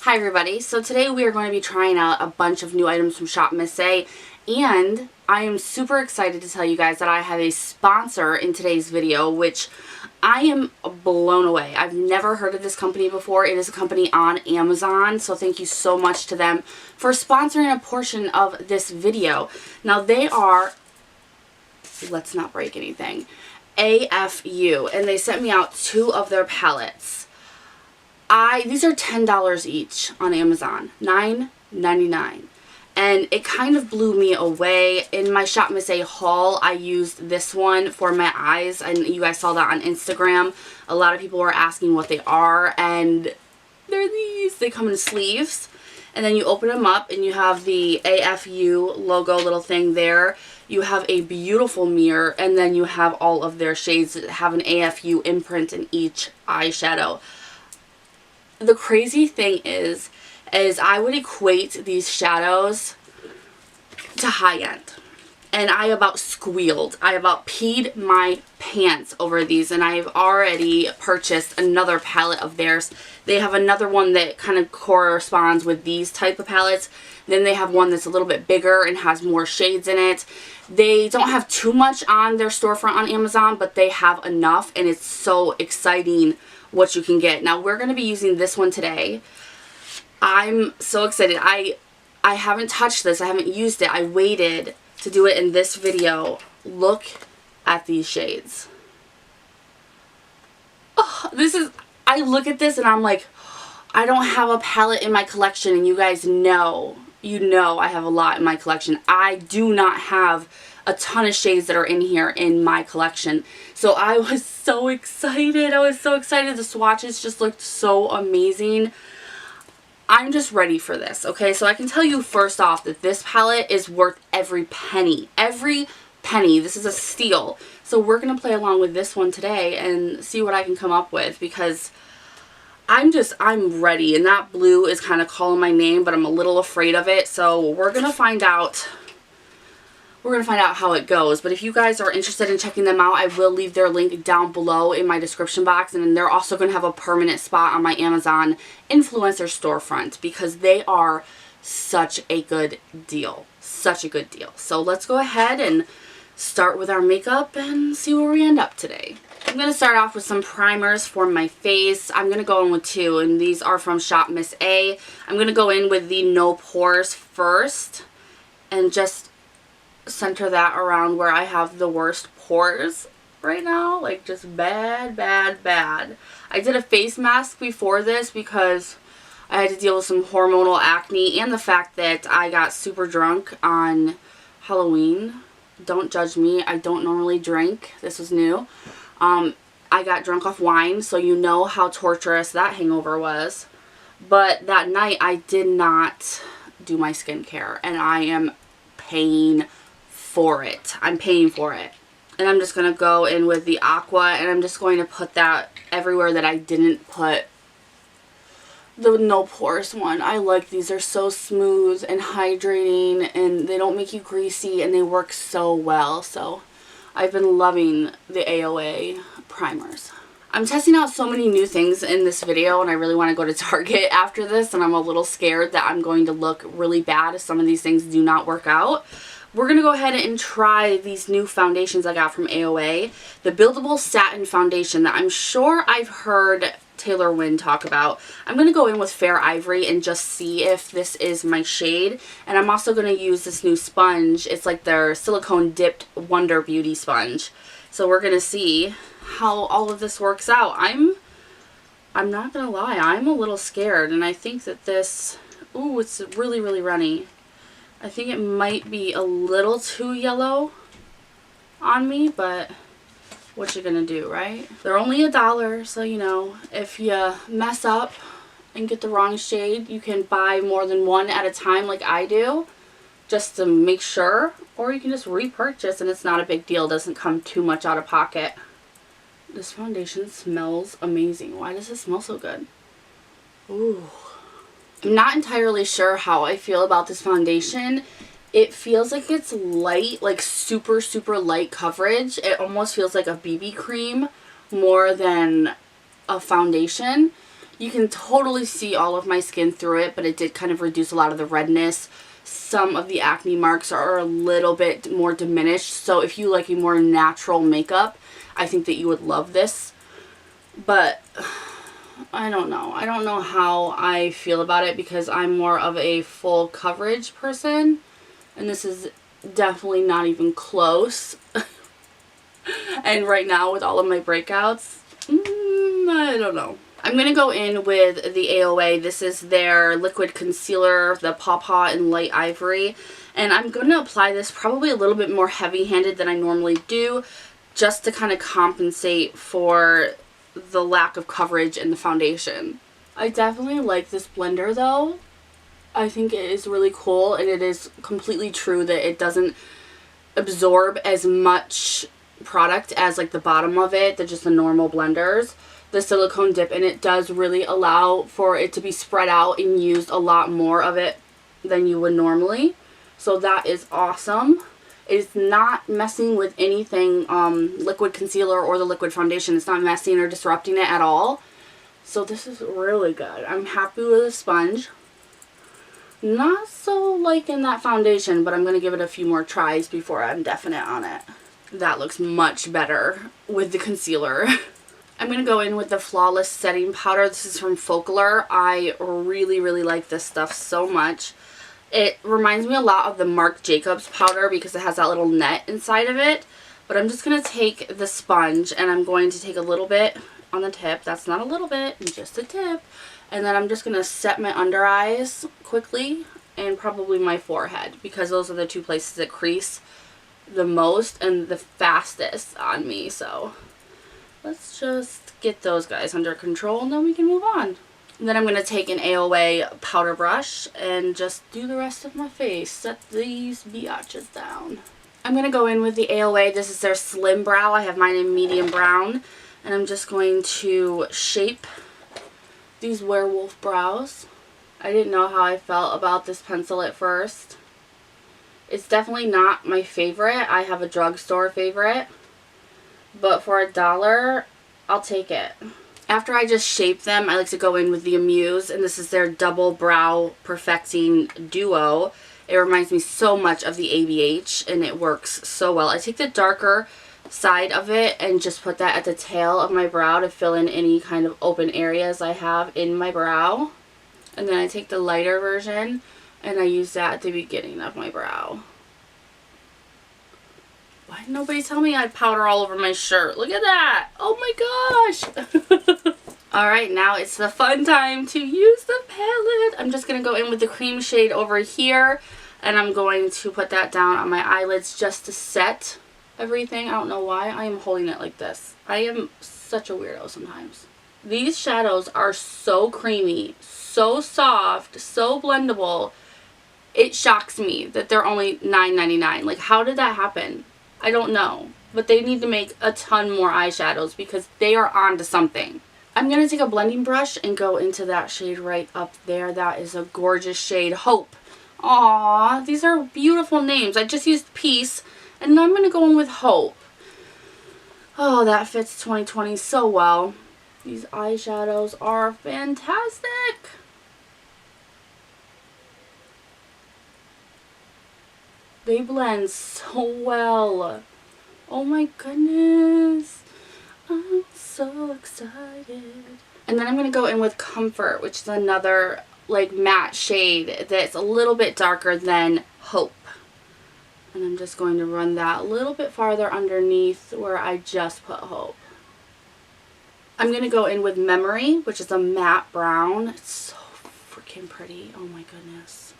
Hi everybody, so today we are going to be trying out a bunch of new items from Shop Miss A, and I am super excited to tell you guys that I have a sponsor in today's video, which I am blown away. I've never heard of this company before. It is a company on Amazon, so thank you so much to them for sponsoring a portion of this video. Now they are, let's not break anything, AFU, and they sent me out 2 of their palettes. These are $10 each on Amazon, $9.99, and it kind of blew me away. In my Shop Miss A haul, I used this one for my eyes, and you guys saw that on Instagram. A lot of people were asking what they are, and they're these. They come in sleeves, and then you open them up, and you have the AFU logo little thing there. You have a beautiful mirror, and then you have all of their shades that have an AFU imprint in each eyeshadow. The crazy thing is I would equate these shadows to high-end. And I about squealed. I about peed my pants over these, and I've already purchased another palette of theirs. They have another one that kind of corresponds with these type of palettes. Then they have one that's a little bit bigger and has more shades in it. They don't have too much on their storefront on Amazon, but they have enough, and it's so exciting what you can get. Now we're going to be using this one today. I'm so excited. I haven't touched this. I haven't used it. I waited to do it in this video. Look at these shades. Oh, I look at this and I'm like, I don't have a palette in my collection, and you guys know, I have a lot in my collection. I do not have a ton of shades that are in here in my collection. So I was so excited. The swatches just looked so amazing. I'm just ready for this, okay? So I can tell you first off that this palette is worth every penny. Every penny. This is a steal. So we're going to play along with this one today and see what I can come up with, because I'm ready. And that blue is kind of calling my name, but I'm a little afraid of it. So we're going to find out. We're going to find out how it goes. But if you guys are interested in checking them out, I will leave their link down below in my description box. And then they're also going to have a permanent spot on my Amazon influencer storefront, because they are such a good deal. Such a good deal. So let's go ahead and start with our makeup and see where we end up today. I'm going to start off with some primers for my face. I'm going to go in with 2, and these are from Shop Miss A. I'm going to go in with the No Pores first and just center that around where I have the worst pores right now. Like, just bad, bad, bad. I did a face mask before this because I had to deal with some hormonal acne and the fact that I got super drunk on Halloween. Don't judge me. I don't normally drink. This was new. I got drunk off wine, so you know how torturous that hangover was. But that night I did not do my skincare, and I am paying for it. I'm paying for it. And I'm just going to go in with the Aqua, and I'm just going to put that everywhere that I didn't put the No Pores one. I like these. They're so smooth and hydrating, and they don't make you greasy, and they work so well. So I've been loving the AOA primers. I'm testing out so many new things in this video, and I really want to go to Target after this, and I'm a little scared that I'm going to look really bad if some of these things do not work out. We're going to go ahead and try these new foundations I got from AOA. The Buildable Satin Foundation that I'm sure I've heard Taylor Wynn talk about. I'm going to go in with Fair Ivory and just see if this is my shade. And I'm also going to use this new sponge. It's like their silicone dipped Wonder Beauty sponge. So we're going to see how all of this works out. I'm not going to lie. I'm a little scared. And I think that this, ooh, it's really, really runny. I think it might be a little too yellow on me, but what you gonna do, right? They're only $1, so you know, if you mess up and get the wrong shade, you can buy more than one at a time like I do, just to make sure, or you can just repurchase and it's not a big deal. It doesn't come too much out of pocket. This foundation smells amazing. Why does it smell so good? Ooh. I'm not entirely sure how I feel about this foundation. It feels like it's light, like super, super light coverage. It almost feels like a BB cream more than a foundation. You can totally see all of my skin through it, but it did kind of reduce a lot of the redness. Some of the acne marks are a little bit more diminished, so if you like a more natural makeup, I think that you would love this. But I don't know. I don't know how I feel about it because I'm more of a full coverage person, and this is definitely not even close. And right now with all of my breakouts, I don't know. I'm going to go in with the AOA. This is their liquid concealer, the Paw Paw in Light Ivory. And I'm going to apply this probably a little bit more heavy-handed than I normally do, just to kind of compensate for the lack of coverage in the foundation. I definitely like this blender though. I think it is really cool, and it is completely true that it doesn't absorb as much product as like the bottom of it, than just the normal blenders. The silicone dip in it does really allow for it to be spread out and used a lot more of it than you would normally. So that is awesome. It's not messing with anything, liquid concealer or the liquid foundation. It's not messing or disrupting it at all. So this is really good. I'm happy with the sponge. Not so liking that foundation, but I'm going to give it a few more tries before I'm definite on it. That looks much better with the concealer. I'm going to go in with the Flawless Setting Powder. This is from Folklore. I really, really like this stuff so much. It reminds me a lot of the Marc Jacobs powder because it has that little net inside of it. But I'm just going to take the sponge and I'm going to take a little bit on the tip. That's not a little bit, just a tip. And then I'm just going to set my under eyes quickly and probably my forehead because those are the two places that crease the most and the fastest on me. So let's just get those guys under control and then we can move on. And then I'm going to take an AOA powder brush and just do the rest of my face. Set these biatches down. I'm going to go in with the AOA. This is their Slim Brow. I have mine in medium brown. And I'm just going to shape these werewolf brows. I didn't know how I felt about this pencil at first. It's definitely not my favorite. I have a drugstore favorite. But for $1, I'll take it. After I just shape them, I like to go in with the Amuse, and this is their Double Brow Perfecting Duo. It reminds me so much of the ABH, and it works so well. I take the darker side of it and just put that at the tail of my brow to fill in any kind of open areas I have in my brow. And then I take the lighter version, and I use that at the beginning of my brow. Why did nobody tell me I had powder all over my shirt? Look at that! Oh my gosh! Alright, now it's the fun time to use the palette. I'm just going to go in with the cream shade over here. And I'm going to put that down on my eyelids just to set everything. I don't know why I am holding it like this. I am such a weirdo sometimes. These shadows are so creamy, so soft, so blendable. It shocks me that they're only $9.99. Like, how did that happen? I don't know. But they need to make a ton more eyeshadows because they are onto something. I'm going to take a blending brush and go into that shade right up there. That is a gorgeous shade. Hope. Aww, these are beautiful names. I just used Peace, and now I'm going to go in with Hope. Oh, that fits 2020 so well. These eyeshadows are fantastic. They blend so well. Oh my goodness. I'm so excited. And then I'm going to go in with Comfort, which is another like matte shade that's a little bit darker than Hope. And I'm just going to run that a little bit farther underneath where I just put Hope. I'm going to go in with Memory, which is a matte brown. It's so freaking pretty. Oh my goodness.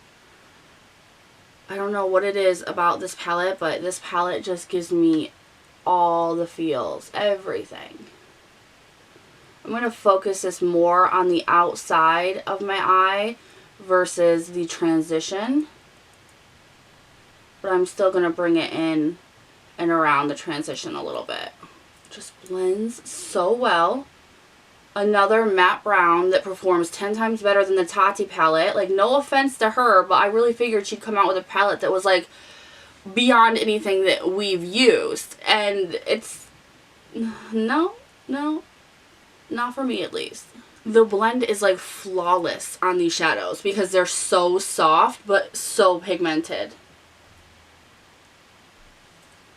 I don't know what it is about this palette, but this palette just gives me all the feels. Everything. I'm going to focus this more on the outside of my eye versus the transition. But I'm still going to bring it in and around the transition a little bit. Just blends so well. Another matte brown that performs 10 times better than the Tati palette. Like, no offense to her, but I really figured she'd come out with a palette that was like beyond anything that we've used. And it's... No. Not for me, at least. The blend is like flawless on these shadows because they're so soft but so pigmented.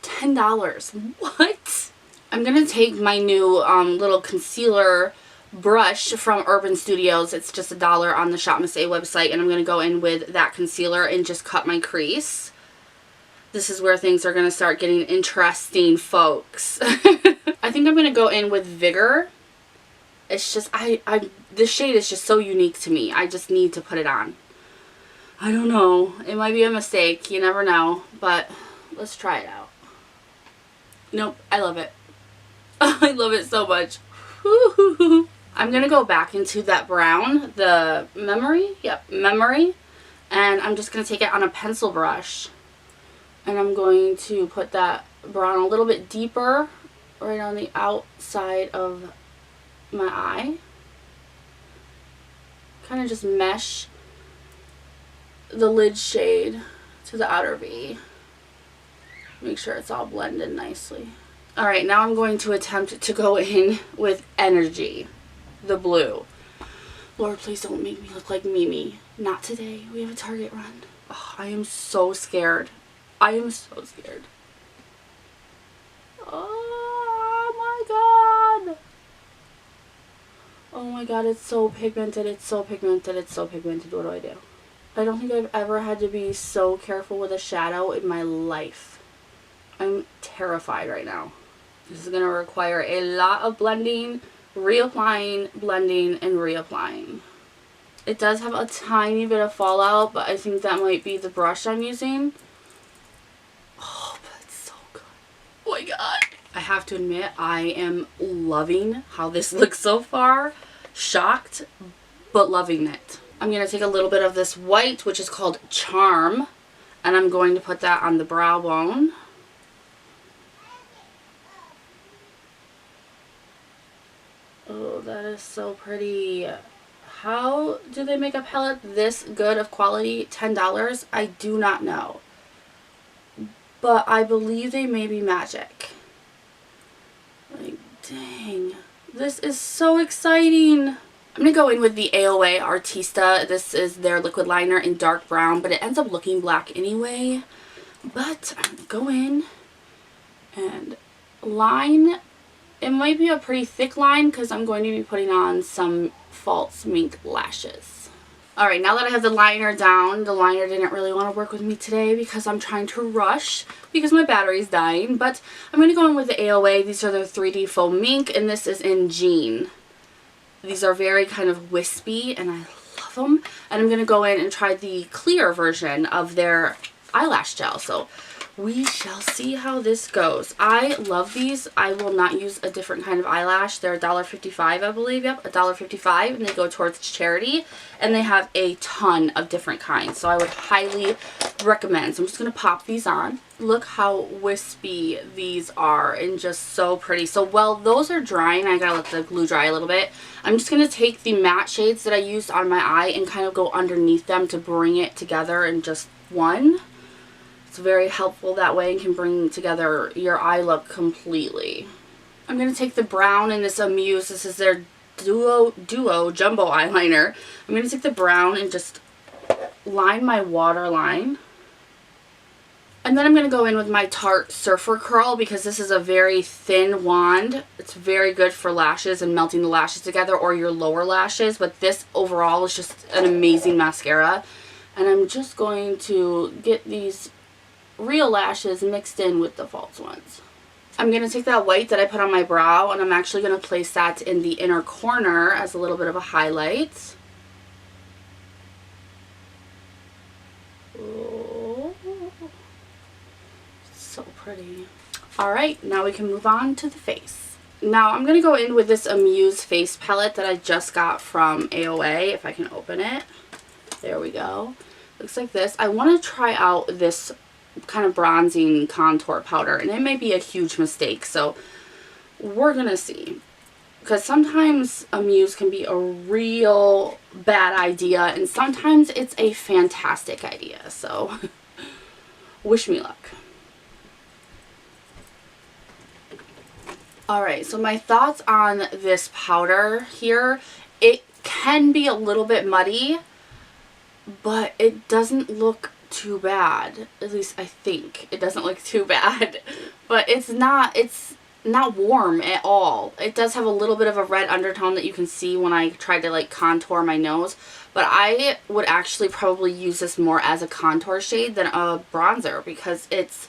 $10. What? I'm going to take my new little concealer brush from Urban Studios. It's just $1 on the Shop Miss A website, and I'm going to go in with that concealer and just cut my crease. This is where things are going to start getting interesting, folks. I think I'm going to go in with Vigor. It's just, this shade is just so unique to me. I just need to put it on. I don't know. It might be a mistake. You never know. But let's try it out. Nope. I love it. I love it so much. I'm going to go back into that brown, the Memory. Yep, Memory. And I'm just going to take it on a pencil brush. And I'm going to put that brown a little bit deeper right on the outside of my eye. Kind of just mesh the lid shade to the outer V. Make sure it's all blended nicely. Alright, now I'm going to attempt to go in with Energy, the blue. Lord, please don't make me look like Mimi. Not today. We have a Target run. Oh, I am so scared. I am so scared. Oh my god. Oh my god, it's so pigmented. It's so pigmented. It's so pigmented. What do I do? I don't think I've ever had to be so careful with a shadow in my life. I'm terrified right now. This is going to require a lot of blending, reapplying, blending, and reapplying. It does have a tiny bit of fallout, but I think that might be the brush I'm using. Oh, but it's so good. Oh my god. I have to admit, I am loving how this looks so far. Shocked, but loving it. I'm going to take a little bit of this white, which is called Charm, and I'm going to put that on the brow bone. Oh, that is so pretty. How do they make a palette this good of quality? $10? I do not know. But I believe they may be magic. Like, dang. This is so exciting. I'm going to go in with the AOA Artista. This is their liquid liner in dark brown, but it ends up looking black anyway. But I'm going to go in and line. It might be a pretty thick line because I'm going to be putting on some false mink lashes. Alright, now that I have the liner down, the liner didn't really want to work with me today because I'm trying to rush because my battery's dying. But I'm going to go in with the AOA. These are their 3D Faux Mink, and this is in Jean. These are very kind of wispy, and I love them. And I'm going to go in and try the clear version of their eyelash gel. So we shall see how this goes. I love these. I will not use a different kind of eyelash. They're $1.55, I believe. Yep, $1.55, and they go towards charity. And they have a ton of different kinds, so I would highly recommend. So I'm just going to pop these on. Look how wispy these are and just so pretty. So while those are drying, I gotta let the glue dry a little bit. I'm just going to take the matte shades that I used on my eye and kind of go underneath them to bring it together in just one. It's very helpful that way and can bring together your eye look completely. I'm going to take the brown in this Amuse. This is their Duo Jumbo Eyeliner. I'm going to take the brown and just line my waterline. And then I'm going to go in with my Tarte Surfer Curl because this is a very thin wand. It's very good for lashes and melting the lashes together or your lower lashes. But this overall is just an amazing mascara. And I'm just going to get these real lashes mixed in with the false ones. I'm going to take that white that I put on my brow and I'm actually going to place that in the inner corner as a little bit of a highlight. Oh, so pretty. Alright, now we can move on to the face. Now I'm going to go in with this Amuse face palette that I just got from AOA, if I can open it. There we go. Looks like this. I want to try out this kind of bronzing contour powder, and it may be a huge mistake, so we're gonna see, because sometimes Amuse can be a real bad idea and sometimes it's a fantastic idea, so wish me luck. Alright, so my thoughts on this powder here It can be a little bit muddy, but it doesn't look too bad. At least I think it doesn't look too bad. But it's not warm at all. It does have a little bit of a red undertone that you can see when I tried to like contour my nose. But I would actually probably use this more as a contour shade than a bronzer, because it's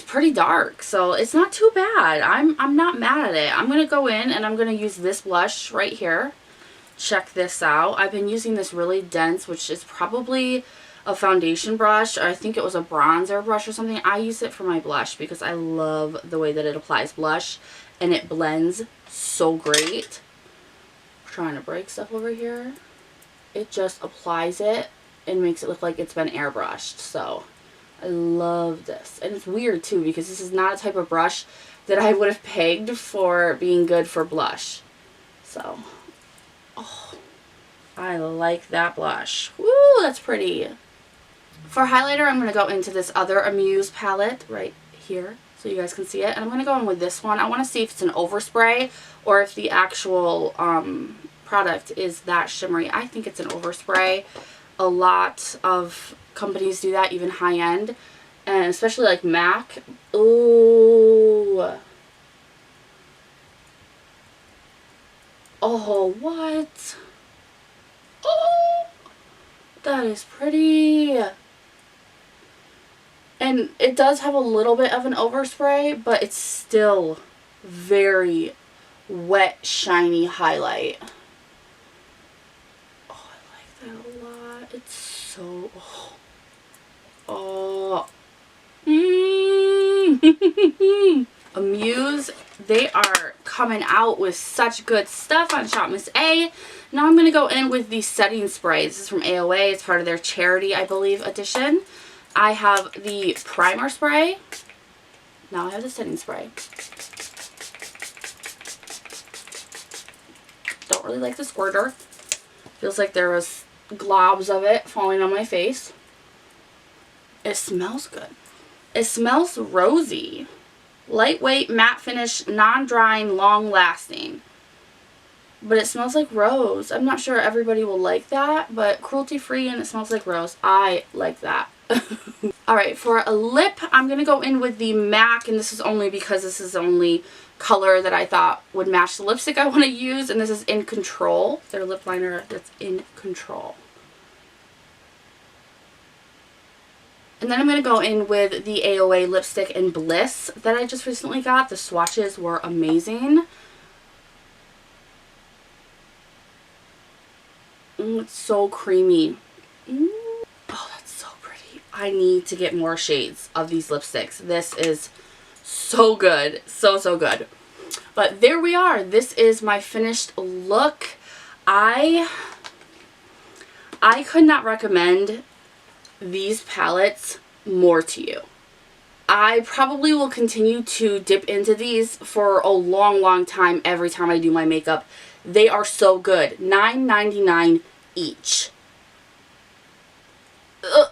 pretty dark. So it's not too bad. I'm not mad at it. I'm going to go in and I'm going to use this blush right here. Check this out. I've been using this really dense, which is probably a foundation brush, or I think it was a bronzer brush or something. I use it for my blush because I love the way that it applies blush and it blends so great. I'm trying to break stuff over here. It just applies it and makes it look like it's been airbrushed. So I love this. And it's weird too, because this is not a type of brush that I would have pegged for being good for blush. So, oh, I like that blush. Woo, that's pretty. For highlighter, I'm going to go into this other Amuse palette right here so you guys can see it. And I'm going to go in with this one. I want to see if it's an overspray or if the actual product is that shimmery. I think it's an overspray. A lot of companies do that, even high-end. And especially like MAC. Ooh. Oh, what? Oh, that is pretty. And it does have a little bit of an overspray, but it's still very wet, shiny highlight. Oh, I like that a lot. It's so... Oh. Amuse, they are coming out with such good stuff on Shop Miss A. Now I'm going to go in with the setting spray. This is from AOA. It's part of their charity, I believe, edition. I have the primer spray. Now I have the setting spray. Don't really like the squirter. Feels like there was globs of it falling on my face. It smells good. It smells rosy. Lightweight, matte finish, non-drying, long-lasting. But it smells like rose. I'm not sure everybody will like that, but cruelty-free and it smells like rose. I like that. Alright, for a lip, I'm going to go in with the MAC, and this is only because this is the only color that I thought would match the lipstick I want to use, and this is In Control. Their lip liner that's In Control. And then I'm going to go in with the AOA lipstick in Bliss that I just recently got. The swatches were amazing. It's so creamy. Oh, that's so pretty. I need to get more shades of these lipsticks. This is so good. So, so good. But there we are. This is my finished look. I could not recommend these palettes more to you. I probably will continue to dip into these for a long, long time every time I do my makeup. They are so good. $9.99 each.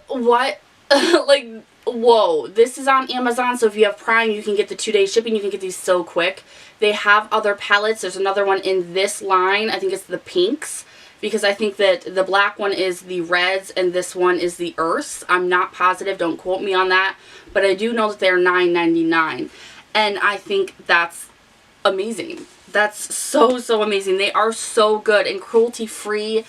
What? Like, whoa. This is on Amazon, so if you have Prime, you can get the 2-day shipping. You can get these so quick. They have other palettes. There's another one in this line. I think it's the pinks, because I think that the black one is the reds and this one is the earths. I'm not positive. Don't quote me on that. But I do know that they're $9.99. And I think that's amazing. That's so, so amazing. They are so good and cruelty-free.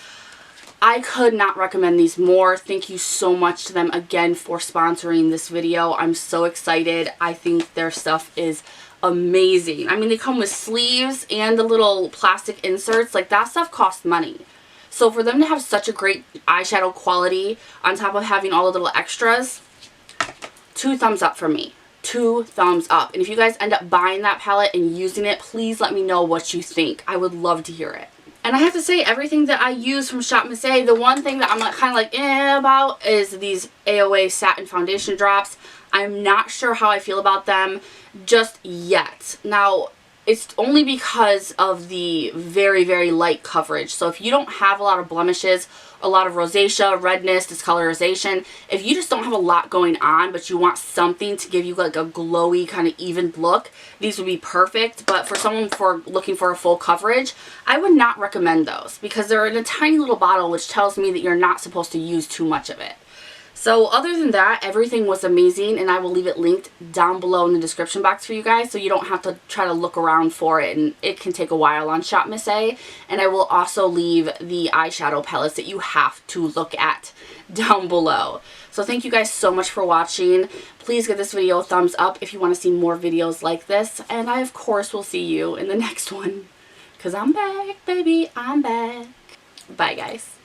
I could not recommend these more. Thank you so much to them again for sponsoring this video. I'm so excited. I think their stuff is amazing. I mean, they come with sleeves and the little plastic inserts. Like, that stuff costs money. So for them to have such a great eyeshadow quality on top of having all the little extras, 2 thumbs up for me. 2 thumbs up. And if you guys end up buying that palette and using it, please let me know what you think. I would love to hear it. And I have to say, everything that I use from Shop Miss A, the one thing that I'm kind of like about is these AOA Satin Foundation Drops. I'm not sure how I feel about them just yet. Now, it's only because of the very, very light coverage. So if you don't have a lot of blemishes a lot of rosacea, redness, discolorization. If you just don't have a lot going on, but you want something to give you like a glowy kind of even look, these would be perfect. But for someone looking for a full coverage, I would not recommend those because they're in a tiny little bottle, which tells me that you're not supposed to use too much of it. So other than that, everything was amazing, and I will leave it linked down below in the description box for you guys so you don't have to try to look around for it, and it can take a while on Shop Miss A. And I will also leave the eyeshadow palettes that you have to look at down below. So thank you guys so much for watching. Please give this video a thumbs up if you want to see more videos like this, and I of course will see you in the next one because I'm back, baby. I'm back. Bye guys.